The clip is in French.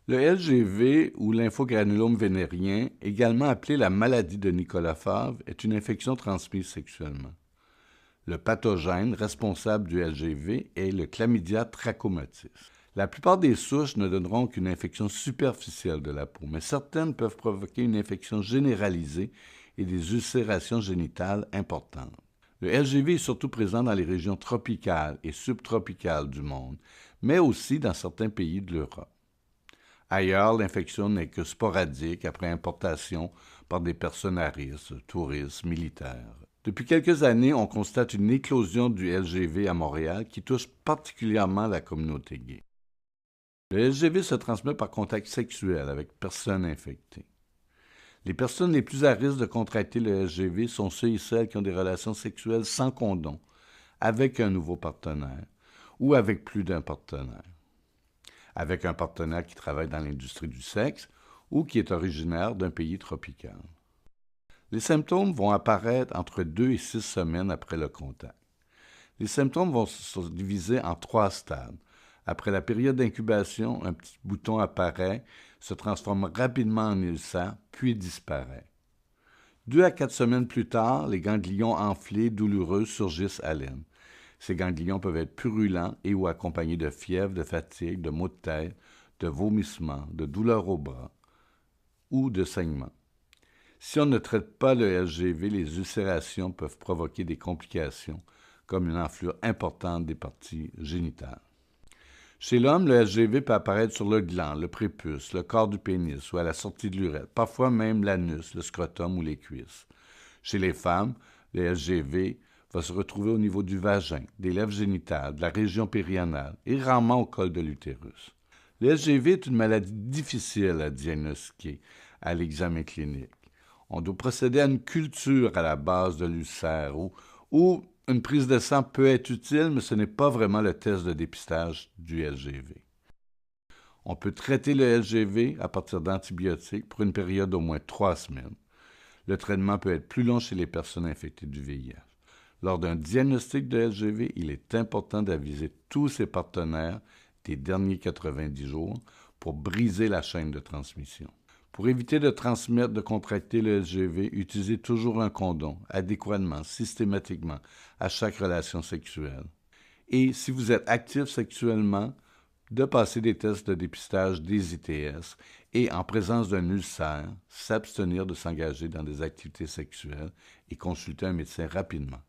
Le LGV ou lymphogranulome vénérien, également appelé la maladie de Nicolas Favre, est une infection transmise sexuellement. Le pathogène responsable du LGV est le Chlamydia trachomatis. La plupart des souches ne donneront qu'une infection superficielle de la peau, mais certaines peuvent provoquer une infection généralisée et des ulcérations génitales importantes. Le LGV est surtout présent dans les régions tropicales et subtropicales du monde, mais aussi dans certains pays de l'Europe. Ailleurs, l'infection n'est que sporadique après importation par des personnes à risque, touristes, militaires. Depuis quelques années, on constate une éclosion du LGV à Montréal qui touche particulièrement la communauté gay. Le LGV se transmet par contact sexuel avec personnes infectées. Les personnes les plus à risque de contracter le LGV sont ceux et celles qui ont des relations sexuelles sans condom, avec un nouveau partenaire ou avec plus d'un partenaire, avec un partenaire qui travaille dans l'industrie du sexe ou qui est originaire d'un pays tropical. Les symptômes vont apparaître entre 2 et 6 semaines après le contact. Les symptômes vont se diviser en 3 stades. Après la période d'incubation, un petit bouton apparaît, se transforme rapidement en ulcère, puis disparaît. 2 à 4 semaines plus tard, les ganglions enflés, douloureux, surgissent à l'aine. Ces ganglions peuvent être purulents et ou accompagnés de fièvre, de fatigue, de maux de tête, de vomissements, de douleurs au bras ou de saignements. Si on ne traite pas le LGV, les ulcérations peuvent provoquer des complications, comme une enflure importante des parties génitales. Chez l'homme, le LGV peut apparaître sur le gland, le prépuce, le corps du pénis ou à la sortie de l'urètre, parfois même l'anus, le scrotum ou les cuisses. Chez les femmes, le LGV va se retrouver au niveau du vagin, des lèvres génitales, de la région périanale et rarement au col de l'utérus. Le LGV est une maladie difficile à diagnostiquer à l'examen clinique. On doit procéder à une culture à la base de l'ulcère ou une prise de sang peut être utile, mais ce n'est pas vraiment le test de dépistage du LGV. On peut traiter le LGV à partir d'antibiotiques pour une période d'au moins 3 semaines. Le traitement peut être plus long chez les personnes infectées du VIH. Lors d'un diagnostic de LGV, il est important d'aviser tous ses partenaires des derniers 90 jours pour briser la chaîne de transmission. Pour éviter de transmettre, de contracter le LGV, utilisez toujours un condom, adéquatement, systématiquement, à chaque relation sexuelle. Et si vous êtes actif sexuellement, de passer des tests de dépistage des ITS et, en présence d'un ulcère, s'abstenir de s'engager dans des activités sexuelles et consulter un médecin rapidement.